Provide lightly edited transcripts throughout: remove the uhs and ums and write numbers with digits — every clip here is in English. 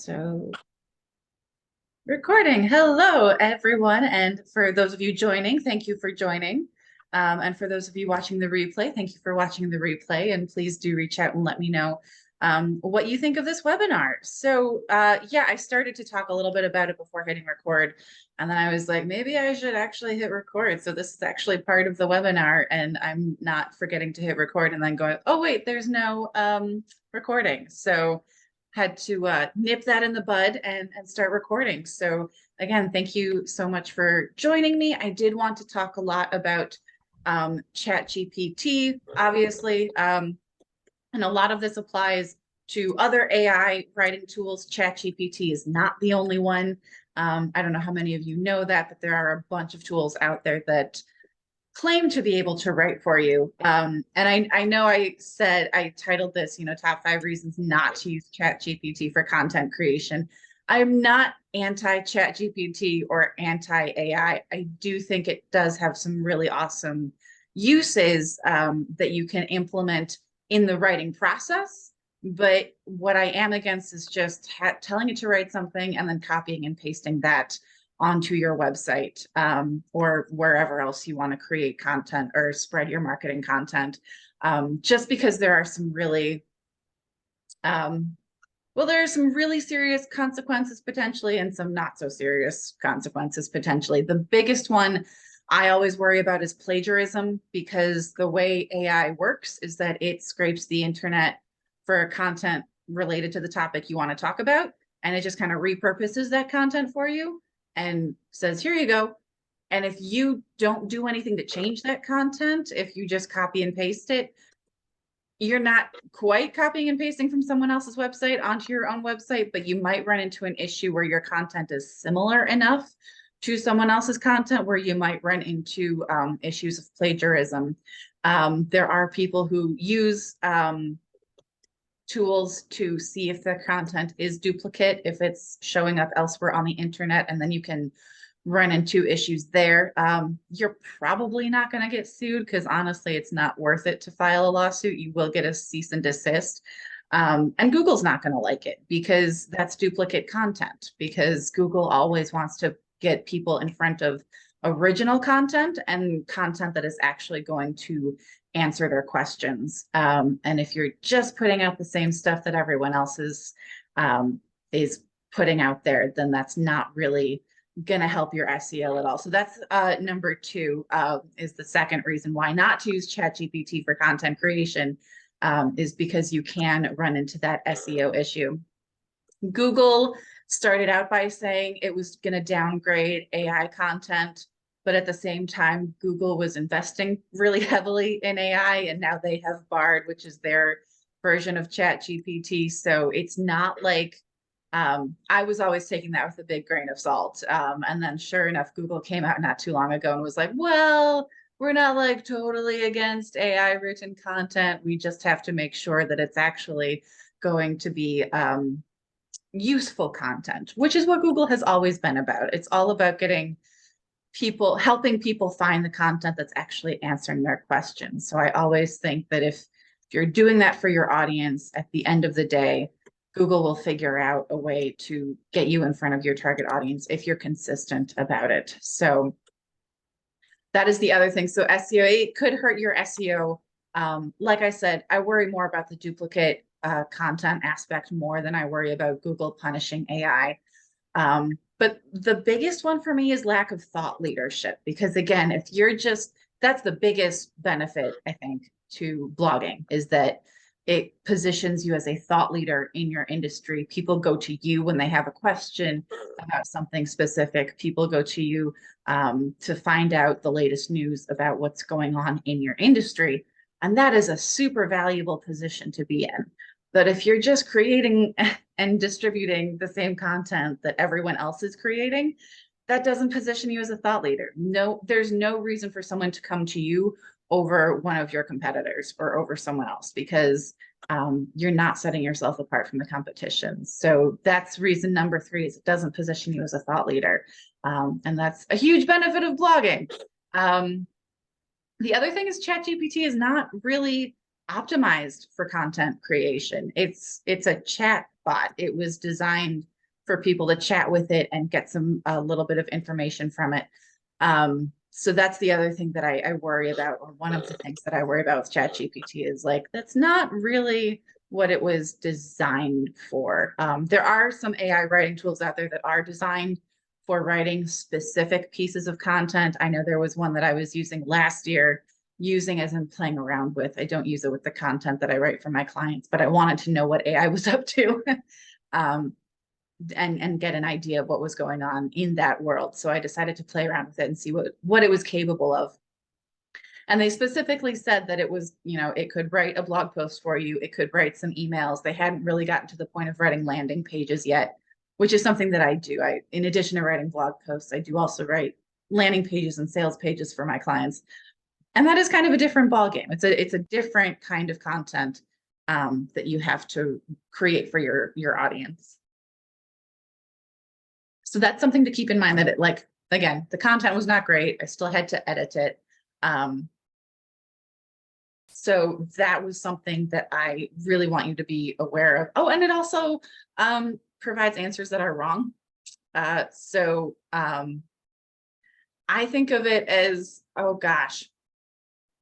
So, recording. Hello, everyone. And for those of you joining, thank you for joining. And for those of you watching the replay, thank you for watching the replay. And please do reach out and let me know what you think of this webinar. So, yeah, I started to talk a little bit about it before hitting record. And then I was like, maybe I should actually hit record. So this is actually part of the webinar, and I'm not forgetting to hit record and then going, oh, wait, there's no recording. So had to nip that in the bud and start recording. So again, thank you so much for joining me. I did want to talk a lot about ChatGPT, obviously, and a lot of this applies to other AI writing tools. ChatGPT is not the only one. I don't know how many of you know that, but there are a bunch of tools out there that claim to be able to write for you. And I know I said, I titled this, top 5 reasons not to use ChatGPT for content creation. I'm not anti-ChatGPT or anti-AI. I do think it does have some really awesome uses that you can implement in the writing process. But what I am against is just telling it to write something and then copying and pasting that onto your website or wherever else you want to create content or spread your marketing content. Just because there are some really, there are some really serious consequences potentially and some not so serious consequences potentially. The biggest one I always worry about is plagiarism, because the way AI works is that it scrapes the internet for content related to the topic you want to talk about, and it just kind of repurposes that content for you and says, here you go. And if you don't do anything to change that content, if you just copy and paste it, you're not quite copying and pasting from someone else's website onto your own website, but you might run into an issue where your content is similar enough to someone else's content where you might run into issues of plagiarism. There are people who use tools to see if the content is duplicate, if it's showing up elsewhere on the internet, and then you can run into issues there. You're probably not going to get sued because honestly, it's not worth it to file a lawsuit. You will get a cease and desist. And Google's not going to like it because that's duplicate content, because Google always wants to get people in front of original content and content that is actually going to answer their questions. And if you're just putting out the same stuff that everyone else is putting out there, then that's not really going to help your SEO at all. So that's number 2 is the second reason why not to use ChatGPT for content creation, is because you can run into that SEO issue. Google started out by saying it was going to downgrade AI content, but at the same time, Google was investing really heavily in AI, and now they have Bard, which is their version of ChatGPT. So it's not like I was always taking that with a big grain of salt. And then sure enough, Google came out not too long ago and was like, well, we're not like totally against AI written content. We just have to make sure that it's actually going to be useful content, which is what Google has always been about. It's all about helping people find the content that's actually answering their questions. So I always think that if you're doing that for your audience, at the end of the day, Google will figure out a way to get you in front of your target audience if you're consistent about it. So that is the other thing. So SEO, it could hurt your SEO. Like I said, I worry more about the duplicate content aspect more than I worry about Google punishing AI. But the biggest one for me is lack of thought leadership, because again, if you're that's the biggest benefit, I think, to blogging, is that it positions you as a thought leader in your industry. People go to you when they have a question about something specific. People go to you to find out the latest news about what's going on in your industry. And that is a super valuable position to be in. But if you're just creating and distributing the same content that everyone else is creating, that doesn't position you as a thought leader. No, there's no reason for someone to come to you over one of your competitors or over someone else, because you're not setting yourself apart from the competition. So that's reason number 3, is it doesn't position you as a thought leader. And that's a huge benefit of blogging. The other thing is ChatGPT is not really optimized for content creation. It's a chat bot. It was designed for people to chat with it and get a little bit of information from it. So that's the other thing that I worry about, or one of the things that I worry about with ChatGPT is like, that's not really what it was designed for. There are some AI writing tools out there that are designed for writing specific pieces of content. I know there was one that I was using last year, using as in playing around with. I don't use it with the content that I write for my clients, but I wanted to know what AI was up to. And get an idea of what was going on in that world. So I decided to play around with it and see what it was capable of. And they specifically said that it was, it could write a blog post for you. It could write some emails. They hadn't really gotten to the point of writing landing pages yet, which is something that I do. In addition to writing blog posts, I do also write landing pages and sales pages for my clients. And that is kind of a different ballgame. It's a different kind of content that you have to create for your audience. So that's something to keep in mind, that again, the content was not great. I still had to edit it. So that was something that I really want you to be aware of. Oh, and it also provides answers that are wrong. So I think of it as, oh gosh,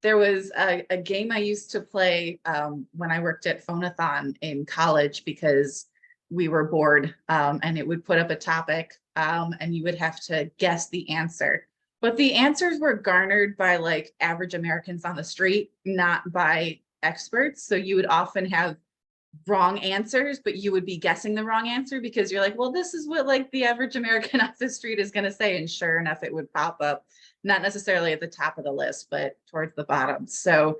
there was a game I used to play when I worked at Phonathon in college, because we were bored, and it would put up a topic and you would have to guess the answer. But the answers were garnered by like average Americans on the street, not by experts. So you would often have wrong answers, but you would be guessing the wrong answer because you're like, well, this is what like the average American off the street is going to say. And sure enough, it would pop up, not necessarily at the top of the list, but towards the bottom. So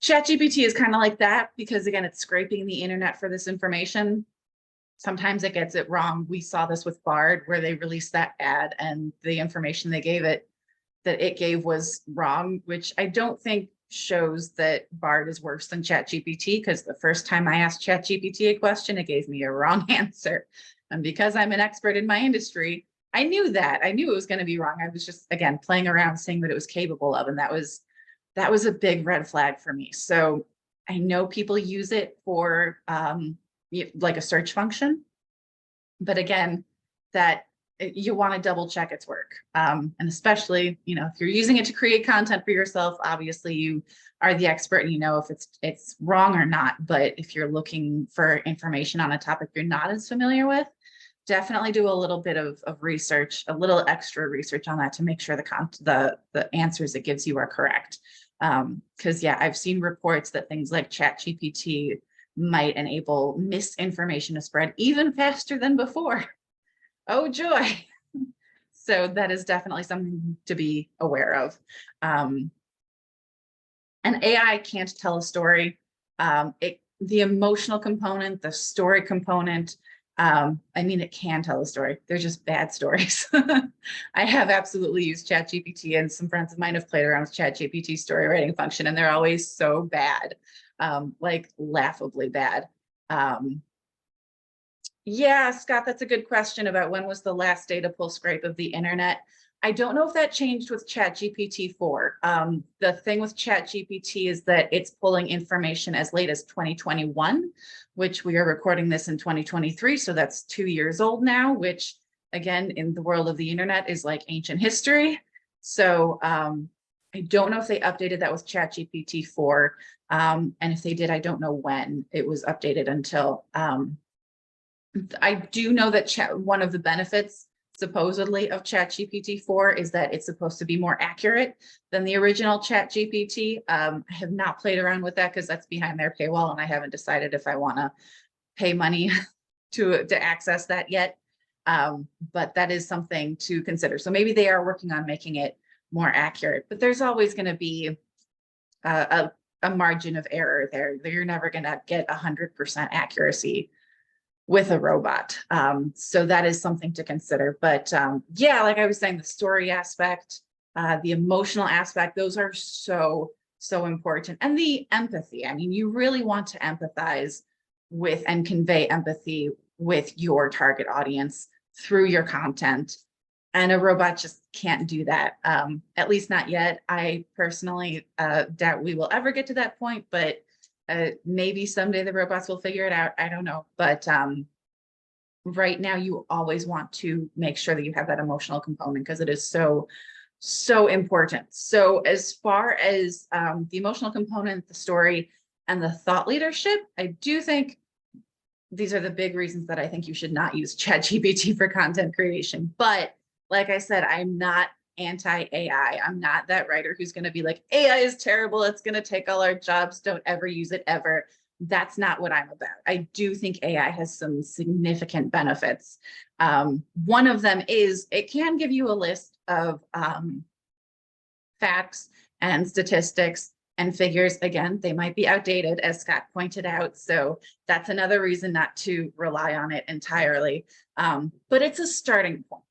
ChatGPT is kind of like that, because again, it's scraping the internet for this information. Sometimes it gets it wrong. We saw this with Bard, where they released that ad and the information they gave it, that it gave, was wrong, which I don't think shows that Bard is worse than ChatGPT, because the first time I asked ChatGPT a question, it gave me a wrong answer. And because I'm an expert in my industry, I knew that. I knew it was going to be wrong. I was just, again, playing around, seeing what it was capable of. And that was a big red flag for me. So I know people use it for like a search function, but again, that you want to double check its work. And especially, if you're using it to create content for yourself, obviously you are the expert and you know if it's wrong or not. But if you're looking for information on a topic you're not as familiar with, definitely do a little bit of research, a little extra research on that to make sure the answers it gives you are correct. Because yeah, I've seen reports that things like ChatGPT might enable misinformation to spread even faster than before. Oh joy. So that is definitely something to be aware of. And AI can't tell a story. The emotional component, the story component, I mean, it can tell a story. They're just bad stories. I have absolutely used ChatGPT, and some friends of mine have played around with ChatGPT story writing function, and they're always so bad, like laughably bad. Yeah, Scott, that's a good question about when was the last data pull scrape of the internet. I don't know if that changed with ChatGPT 4. The thing with ChatGPT is that it's pulling information as late as 2021, which we are recording this in 2023. So that's 2 years old now, which again, in the world of the internet is like ancient history. So I don't know if they updated that with ChatGPT 4. And if they did, I don't know when it was updated until. I do know that one of the benefits supposedly of ChatGPT 4 is that it's supposed to be more accurate than the original ChatGPT. I have not played around with that because that's behind their paywall, and I haven't decided if I want to pay money to access that yet. But that is something to consider. So maybe they are working on making it more accurate, but there's always going to be a margin of error there. You're never going to get 100% accuracy with a robot. So that is something to consider. But yeah, like I was saying, the story aspect, the emotional aspect, those are so important. And the empathy. I mean, you really want to empathize with and convey empathy with your target audience through your content. And a robot just can't do that, at least not yet. I personally doubt we will ever get to that point, but maybe someday the robots will figure it out. I don't know, but right now you always want to make sure that you have that emotional component because it is so, so important. So as far as the emotional component, the story, and the thought leadership, I do think these are the big reasons that I think you should not use ChatGPT for content creation. But like I said, I'm not anti-AI. I'm not that writer who's going to be like, AI is terrible. It's going to take all our jobs. Don't ever use it ever. That's not what I'm about. I do think AI has some significant benefits. One of them is it can give you a list of facts and statistics and figures. Again, they might be outdated, as Scott pointed out. So that's another reason not to rely on it entirely. But it's a starting point.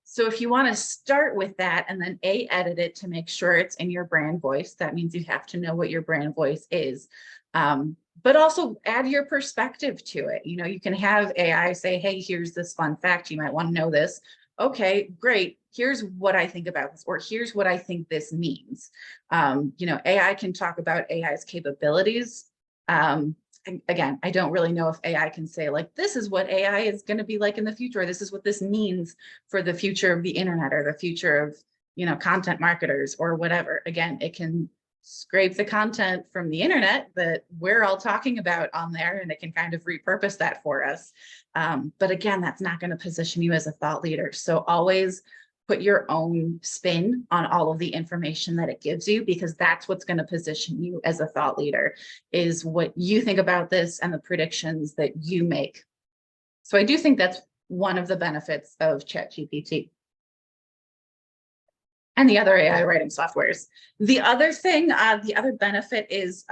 So if you want to start with that and then edit it to make sure it's in your brand voice, that means you have to know what your brand voice is. But also add your perspective to it. You know, you can have AI say, hey, here's this fun fact. You might want to know this. Okay, great. Here's what I think about this, or here's what I think this means. You know, AI can talk about AI's capabilities. Again, I don't really know if AI can say like, this is what AI is going to be like in the future, or this is what this means for the future of the internet or the future of, you know, content marketers or whatever. Again, it can scrape the content from the internet that we're all talking about on there, and it can kind of repurpose that for us. But again, that's not going to position you as a thought leader. So always put your own spin on all of the information that it gives you, because that's what's going to position you as a thought leader, is what you think about this and the predictions that you make. So I do think that's one of the benefits of ChatGPT and the other AI writing softwares. The other thing, the other benefit is,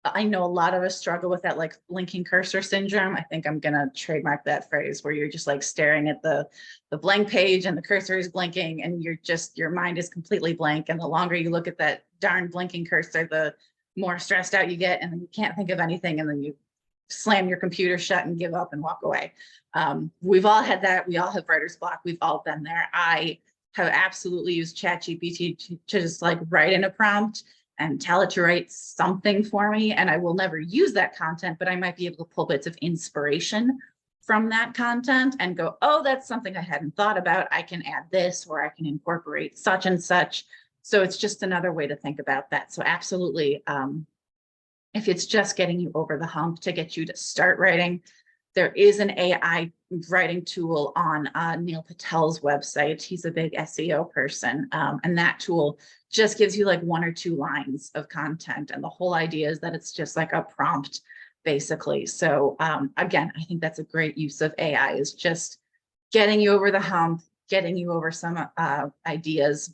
I know a lot of us struggle with that, like blinking cursor syndrome. I think I'm gonna trademark that phrase, where you're just like staring at the blank page and the cursor is blinking and your mind is completely blank. And the longer you look at that darn blinking cursor, the more stressed out you get, and then you can't think of anything, and then you slam your computer shut and give up and walk away. We've all had that. We all have writer's block. We've all been there. I have absolutely used ChatGPT to just like write in a prompt and tell it to write something for me. And I will never use that content, but I might be able to pull bits of inspiration from that content and go, oh, that's something I hadn't thought about. I can add this, or I can incorporate such and such. So it's just another way to think about that. So absolutely, if it's just getting you over the hump to get you to start writing, there is an AI writing tool on Neil Patel's website. He's a big SEO person. And that tool just gives you like 1 or 2 lines of content. And the whole idea is that it's just like a prompt, basically. So again, I think that's a great use of AI, is just getting you over the hump, getting you over some ideas.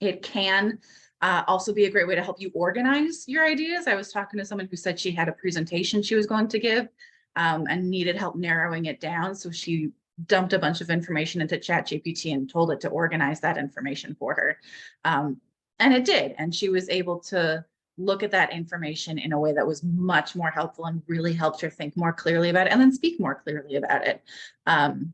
It can also be a great way to help you organize your ideas. I was talking to someone who said she had a presentation she was going to give and needed help narrowing it down. So she dumped a bunch of information into ChatGPT and told it to organize that information for her. And it did. And she was able to look at that information in a way that was much more helpful and really helped her think more clearly about it and then speak more clearly about it.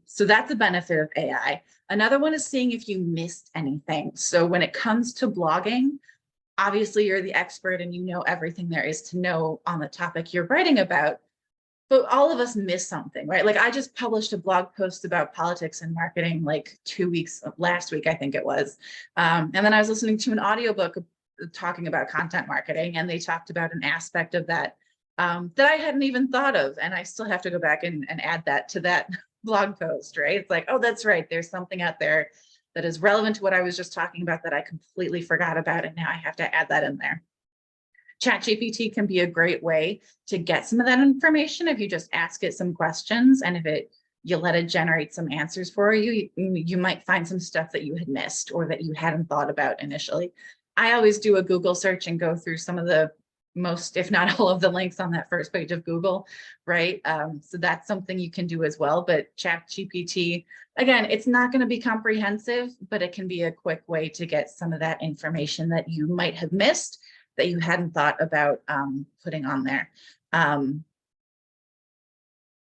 So that's a benefit of AI. Another one is seeing if you missed anything. So when it comes to blogging, obviously you're the expert and you know everything there is to know on the topic you're writing about. But all of us miss something, right? Like I just published a blog post about politics and marketing like 2 weeks, last week, I think it was. And then I was listening to an audiobook talking about content marketing, and they talked about an aspect of that that I hadn't even thought of. And I still have to go back and add that to that blog post, right? It's like, oh, that's right. There's something out there that is relevant to what I was just talking about that I completely forgot about. And now I have to add that in there. ChatGPT can be a great way to get some of that information if you just ask it some questions, and if you let it generate some answers for you, you might find some stuff that you had missed or that you hadn't thought about initially. I always do a Google search and go through some of the most, if not all of the links on that first page of Google, right? So that's something you can do as well. But ChatGPT, again, it's not going to be comprehensive, but it can be a quick way to get some of that information that you might have missed, that you hadn't thought about putting on there.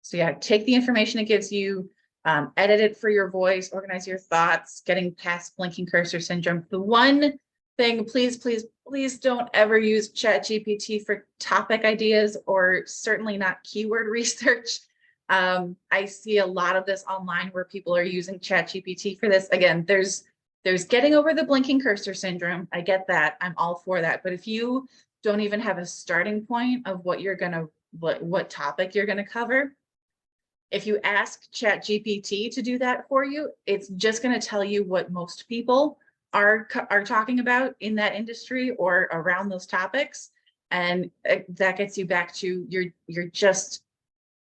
So yeah, take the information it gives you, edit it for your voice, organize your thoughts, getting past blinking cursor syndrome. The one thing, please, please, please don't ever use ChatGPT for topic ideas, or certainly not keyword research. I see a lot of this online where people are using ChatGPT for this. Again, there's getting over the blinking cursor syndrome. I get that. I'm all for that. But if you don't even have a starting point of what you're gonna what topic you're gonna cover, if you ask ChatGPT to do that for you, it's just going to tell you what most people are talking about in that industry or around those topics, and that gets you back to you're just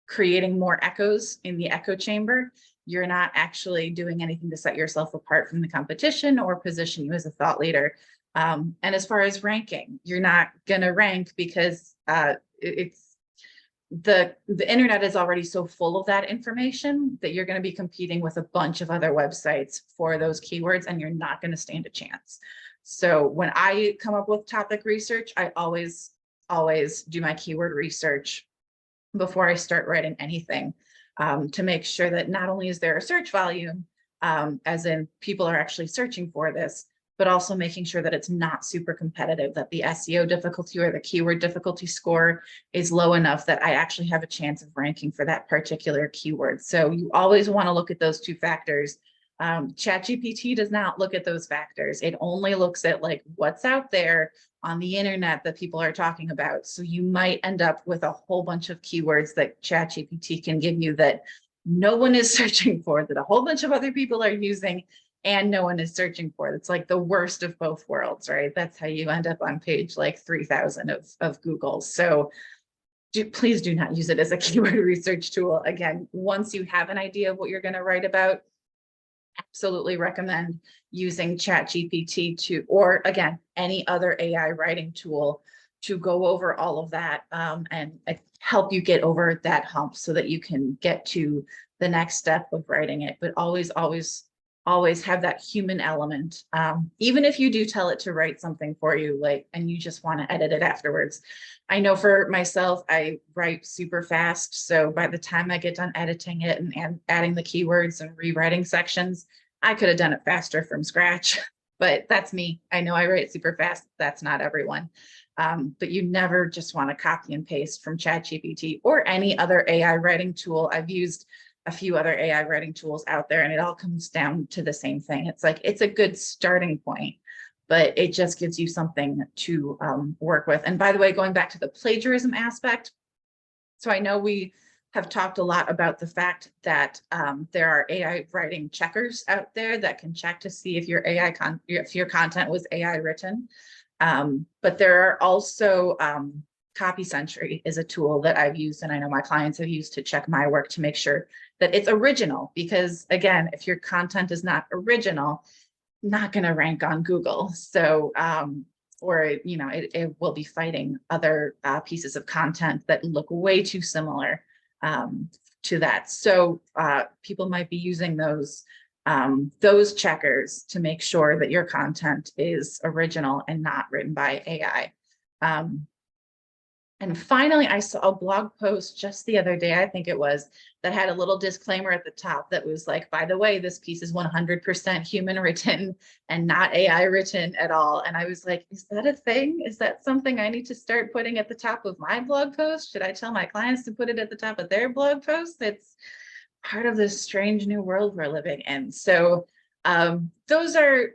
creating more echoes in the echo chamber. You're not actually doing anything to set yourself apart from the competition or position you as a thought leader. And as far as ranking, you're not going to rank because it's the internet is already so full of that information that you're going to be competing with a bunch of other websites for those keywords, and you're not going to stand a chance. So when I come up with topic research, I always do my keyword research before I start writing anything, to make sure that not only is there a search volume, as in people are actually searching for this, but also making sure that it's not super competitive, that the SEO difficulty or the keyword difficulty score is low enough that I actually have a chance of ranking for that particular keyword. So you always want to look at those two factors. ChatGPT does not look at those factors. It only looks at like what's out there on the internet that people are talking about. So you might end up with a whole bunch of keywords that ChatGPT can give you that no one is searching for, that a whole bunch of other people are using and no one is searching for. It's like the worst of both worlds, right? That's how you end up on page like 3,000 of Google. So please do not use it as a keyword research tool. Again, once you have an idea of what you're going to write about, absolutely recommend using ChatGPT to, or again, any other AI writing tool to go over all of that, and help you get over that hump so that you can get to the next step of writing it. But always have that human element. Even if you do tell it to write something for you, like, and you just want to edit it afterwards. I know for myself, I write super fast. So by the time I get done editing it and adding the keywords and rewriting sections, I could have done it faster from scratch, but that's me. I know I write super fast. That's not everyone. But you never just want to copy and paste from ChatGPT or any other AI writing tool. I've used a few other AI writing tools out there, and it all comes down to the same thing. It's like, it's a good starting point, but it just gives you something to work with. And by the way, going back to the plagiarism aspect, so I know we have talked a lot about the fact that there are AI writing checkers out there that can check to see if your content was AI written. But there are also Copy Sentry is a tool that I've used, and I know my clients have used to check my work to make sure that it's original. Because again, if your content is not original, not going to rank on Google. So, or it will be fighting other pieces of content that look way too similar to that. So people might be using those checkers to make sure that your content is original and not written by AI. And finally, I saw a blog post just the other day, I think it was, that had a little disclaimer at the top that was like, by the way, this piece is 100% human written and not AI written at all. And I was like, is that a thing? Is that something I need to start putting at the top of my blog post? Should I tell my clients to put it at the top of their blog post? It's part of this strange new world we're living in. So those are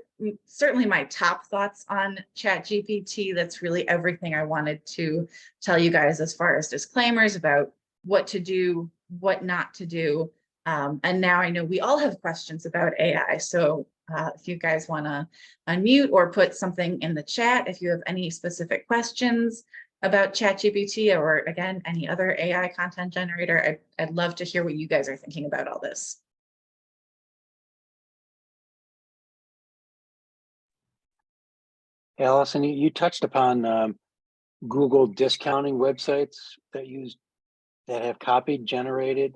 certainly my top thoughts on ChatGPT. That's really everything I wanted to tell you guys as far as disclaimers about what to do, what not to do. And now I know we all have questions about AI. So if you guys want to unmute or put something in the chat, if you have any specific questions about ChatGPT or again, any other AI content generator, I'd love to hear what you guys are thinking about all this. Allison, you touched upon Google discounting websites that have copy generated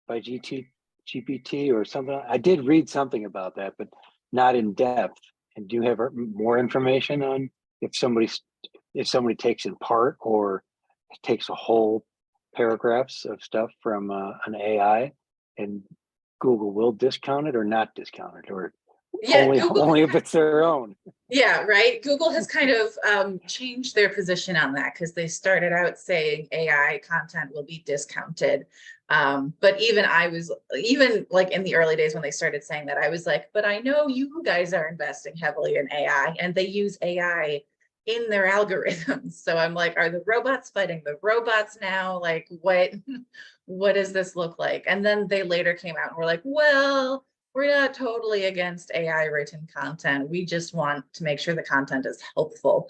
by GPT or something. I did read something about that, but not in depth. And do you have more information on if somebody takes in part or takes a whole paragraphs of stuff from an AI and Google will discount it or not discount it, or Yeah, only if it's their own? Yeah, right. Google has kind of changed their position on that because they started out saying AI content will be discounted. But even like in the early days when they started saying that, I was like, but I know you guys are investing heavily in AI and they use AI in their algorithms. So I'm like, are the robots fighting the robots now? Like what does this look like? And then they later came out and were like, well, we're not totally against AI written content. We just want to make sure the content is helpful.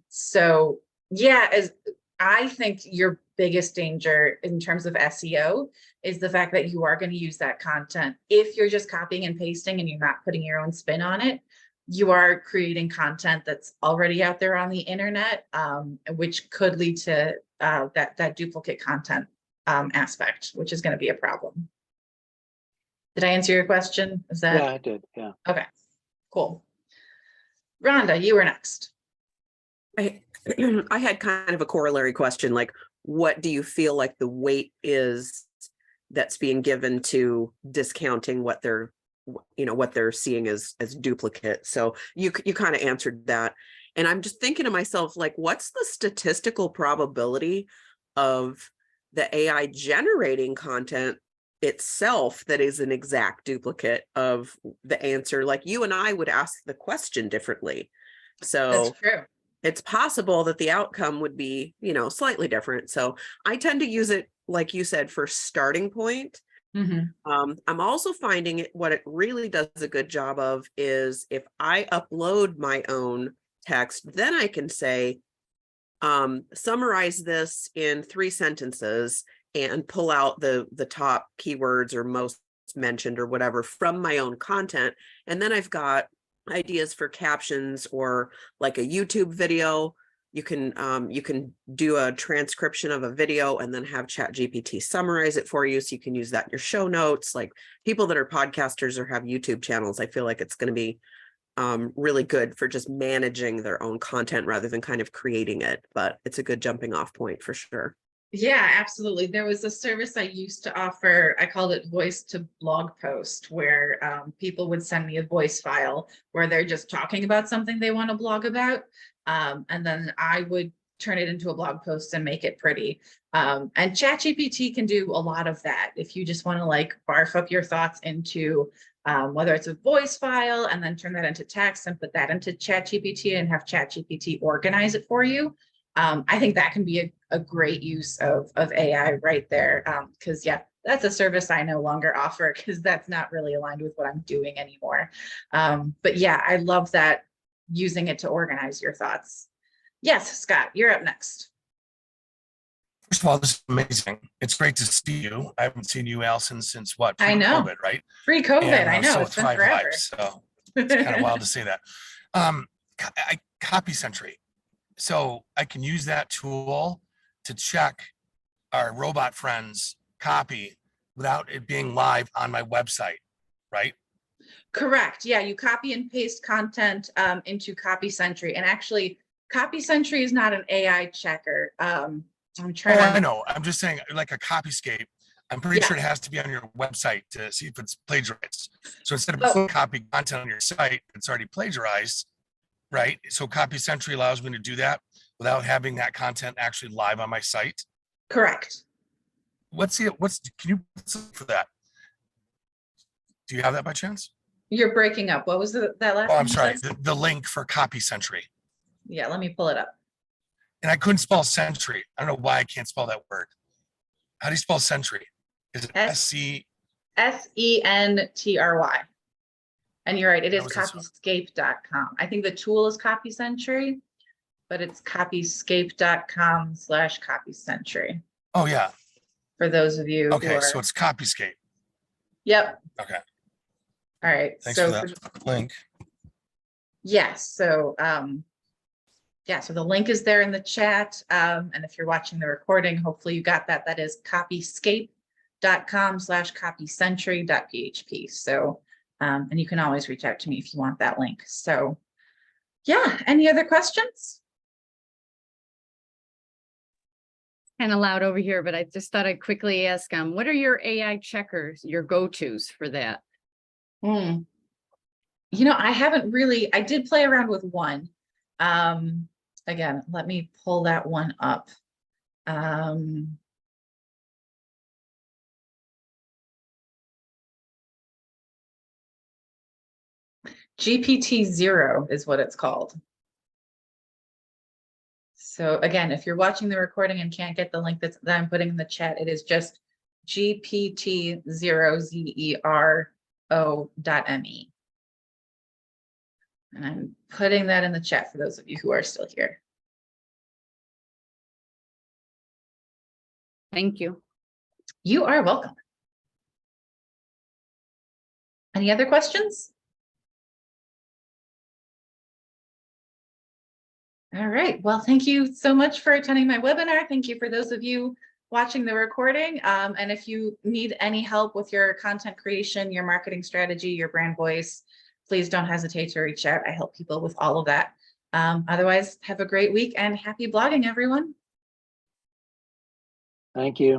So yeah, as I think your biggest danger in terms of SEO is the fact that you are going to use that content. If you're just copying and pasting and you're not putting your own spin on it, you are creating content that's already out there on the internet, which could lead to that duplicate content aspect, which is going to be a problem. Did I answer your question? Is that? Yeah, I did. Yeah. Okay, cool. Rhonda, you were next. I had kind of a corollary question, like, what do you feel like the weight is that's being given to discounting what they're, what they're seeing as duplicate? So you kind of answered that. And I'm just thinking to myself, like, what's the statistical probability of the AI generating content itself that is an exact duplicate of the answer? Like, you and I would ask the question differently. So That's true. it's possible that the outcome would be, slightly different. So I tend to use it, like you said, for starting point. I'm also finding what it really does a good job of is if I upload my own text, then I can say, summarize this in 3 sentences and pull out the top keywords or most mentioned or whatever from my own content. And then I've got ideas for captions or like a YouTube video. You can do a transcription of a video and then have ChatGPT summarize it for you. So you can use that in your show notes. Like people that are podcasters or have YouTube channels, I feel like it's going to be really good for just managing their own content rather than kind of creating it. But it's a good jumping off point for sure. Yeah, absolutely. There was a service I used to offer. I called it voice to blog post, where people would send me a voice file where they're just talking about something they want to blog about. And then I would turn it into a blog post and make it pretty. And ChatGPT can do a lot of that. If you just want to like barf up your thoughts into whether it's a voice file and then turn that into text and put that into ChatGPT and have ChatGPT organize it for you. I think that can be a great use of AI right there. Because yeah, that's a service I no longer offer because that's not really aligned with what I'm doing anymore. But yeah, I love that, using it to organize your thoughts. Yes, Scott, you're up next. First of all, this is amazing. It's great to see you. I haven't seen you, Allison, since what? I know. Pre-COVID, right? Pre-COVID, I know. So It's been Thrive forever. Live. So it's kind of wild to say that. Copy Sentry. So I can use that tool to check our robot friends' copy without it being live on my website, right? Correct. Yeah, you copy and paste content into Copy Sentry, and actually, Copy Sentry is not an AI checker. I'm trying. I know. I'm just saying, like a Copyscape. I'm pretty sure it has to be on your website to see if it's plagiarized. So instead of putting copy content on your site, it's already plagiarized, right? So Copy Sentry allows me to do that without having that content actually live on my site. Correct. Can you for that? Do you have that by chance? You're breaking up. What was that last? Oh, I'm sorry. The link for Copy Sentry. Yeah, let me pull it up. And I couldn't spell Sentry. I don't know why I can't spell that word. How do you spell Sentry? Is it S-C? S-E-N-T-R-Y. And you're right, it is copyscape.com. I think the tool is Copy Sentry, but it's copyscape.com/copysentry. Oh, yeah. For those of you okay, so it's Copyscape. Yep. Okay. All right. Thanks for that link. Yes. So yeah, so the link is there in the chat. And if you're watching the recording, hopefully you got that. That is copyscape.com/copysentry.php. So and you can always reach out to me if you want that link. So yeah, any other questions? Kind of loud over here, but I just thought I'd quickly ask, what are your AI checkers, your go-tos for that? I haven't really, I did play around with one. Again, let me pull that one up. GPT-0 is what it's called. So again, if you're watching the recording and can't get the link that I'm putting in the chat, it is just GPT-0 And I'm putting that in the chat for those of you who are still here. Thank you. You are welcome. Any other questions? All right. Well, thank you so much for attending my webinar. Thank you for those of you watching the recording. And if you need any help with your content creation, your marketing strategy, your brand voice, please don't hesitate to reach out. I help people with all of that. Otherwise, have a great week and happy blogging, everyone. Thank you.